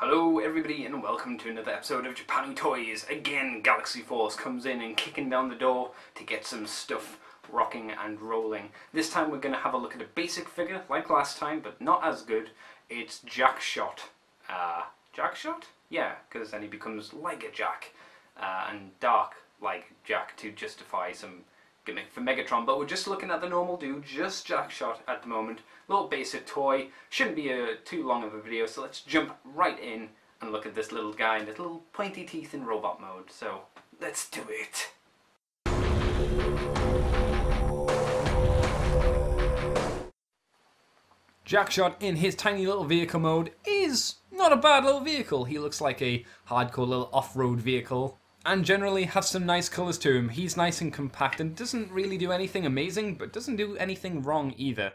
Hello everybody and welcome to another episode of Japanese Toys. Again, Galaxy Force comes in and kicking down the door to get some stuff rocking and rolling. This time we're going to have a look at a basic figure like last time, but not as good. It's Jackshot. Jackshot? Yeah, because then he becomes ligerjack and dark like Jack to justify some gimmick for Megatron, but we're just looking at the normal dude, just Jackshot at the moment. Little basic toy, shouldn't be too long of a video, so let's jump right in and look at this little guy and his little pointy teeth in robot mode. So let's do it. Jackshot in his tiny little vehicle mode is not a bad little vehicle. He looks like a hardcore little off-road vehicle and generally has some nice colours to him. He's nice and compact and doesn't really do anything amazing, but doesn't do anything wrong either.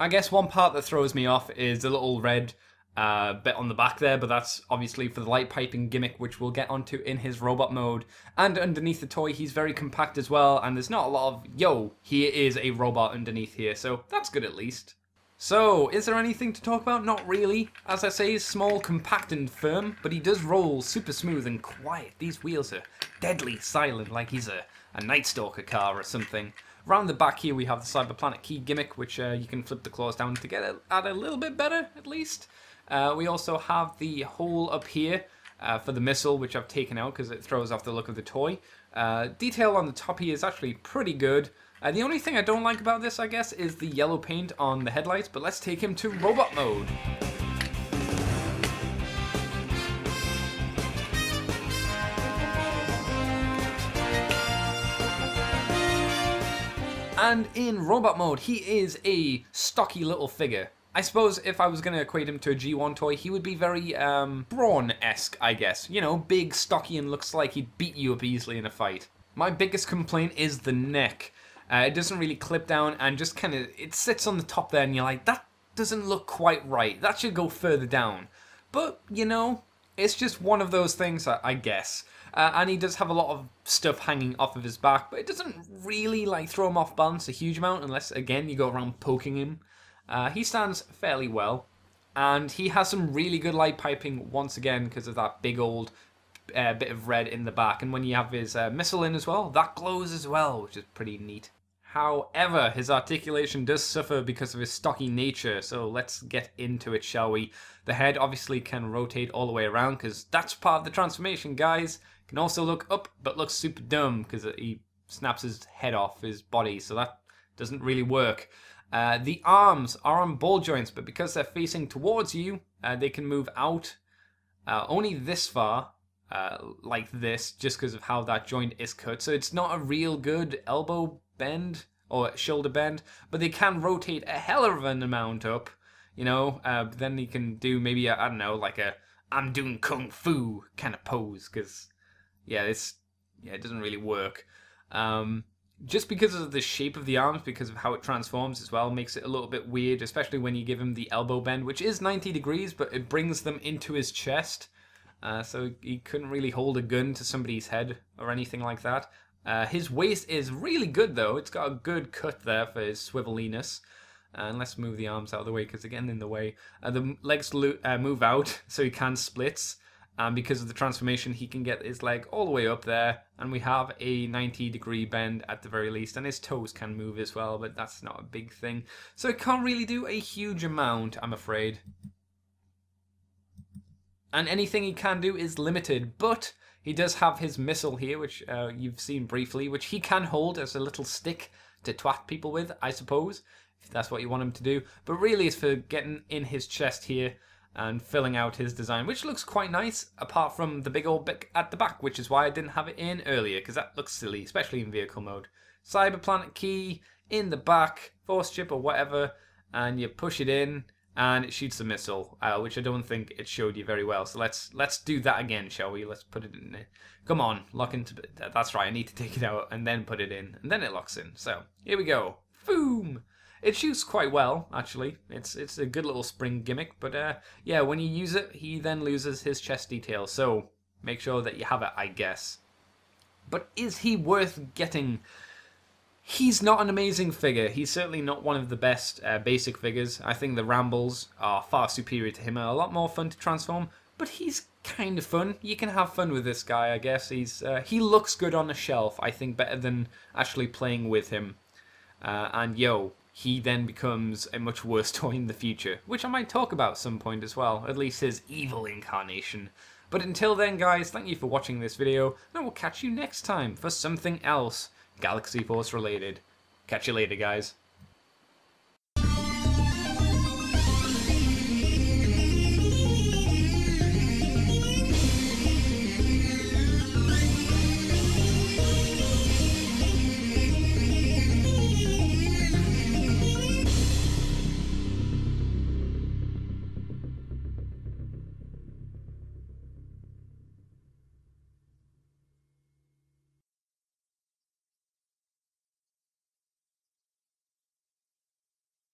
I guess one part that throws me off is the little red bit on the back there, but that's obviously for the light piping gimmick, which we'll get onto in his robot mode. And underneath the toy, he's very compact as well, and there's not a lot of, yo, here is a robot underneath here, so that's good at least. So, is there anything to talk about? Not really. As I say, he's small, compact and firm, but he does roll super smooth and quiet. These wheels are deadly silent, like he's a Night Stalker car or something. Around the back here we have the Cyberplanet key gimmick, which you can flip the claws down to get it at a little bit better, at least. We also have the hole up here for the missile, which I've taken out because it throws off the look of the toy. Detail on the top here is actually pretty good. The only thing I don't like about this, I guess, is the yellow paint on the headlights, but let's take him to robot mode. And in robot mode, he is a stocky little figure. I suppose if I was going to equate him to a G1 toy, he would be very Brawn-esque, I guess. You know, big, stocky, and looks like he'd beat you up easily in a fight. My biggest complaint is the neck. It doesn't really clip down and just kind of, it sits on the top there and you're like, that doesn't look quite right. That should go further down. But, you know, it's just one of those things, I guess. And he does have a lot of stuff hanging off of his back, but it doesn't really like throw him off balance a huge amount unless, again, you go around poking him. He stands fairly well, and he has some really good light piping once again because of that big old bit of red in the back. And when you have his missile in as well, that glows as well, which is pretty neat. However, his articulation does suffer because of his stocky nature, so let's get into it, shall we? The head obviously can rotate all the way around because that's part of the transformation, guys. Can also look up, but looks super dumb because he snaps his head off his body, so that doesn't really work. The arms are on ball joints, but because they're facing towards you, they can move out only this far, like this, just because of how that joint is cut. So it's not a real good elbow bend or shoulder bend, but they can rotate a hell of an amount up, you know. Then they can do maybe, I don't know, like a I'm doing kung fu kind of pose, because yeah, it doesn't really work. Just because of the shape of the arms, because of how it transforms as well, makes it a little bit weird, especially when you give him the elbow bend, which is 90 degrees, but it brings them into his chest. So he couldn't really hold a gun to somebody's head or anything like that. His waist is really good, though. It's got a good cut there for his swiveliness. And let's move the arms out of the way, because again, in the way. The legs move out, so he can splits. And because of the transformation, he can get his leg all the way up there. And we have a 90-degree bend at the very least. And his toes can move as well, but that's not a big thing. So it can't really do a huge amount, I'm afraid. And anything he can do is limited. But he does have his missile here, which you've seen briefly, which he can hold as a little stick to twat people with, I suppose, if that's what you want him to do. But really it's for getting in his chest here and filling out his design, which looks quite nice, apart from the big old bit at the back, which is why I didn't have it in earlier, because that looks silly, especially in vehicle mode. Cyberplanet key in the back, force chip or whatever, and you push it in, and it shoots a missile, which I don't think it showed you very well. So let's do that again, shall we? Let's put it in there. Come on, lock into... That's right, I need to take it out and then put it in, and then it locks in. So, here we go. Boom! It shoots quite well, actually. It's a good little spring gimmick, but yeah, when you use it, he then loses his chest detail, so make sure that you have it, I guess. But is he worth getting? He's not an amazing figure. He's certainly not one of the best basic figures. I think the Rambles are far superior to him and a lot more fun to transform. but he's kind of fun. You can have fun with this guy, I guess. He looks good on the shelf, I think, better than actually playing with him. And yo, he then becomes a much worse toy in the future, which I might talk about some point as well, at least his evil incarnation. But until then, guys, thank you for watching this video, and I will catch you next time for something else Galaxy Force related. Catch you later, guys.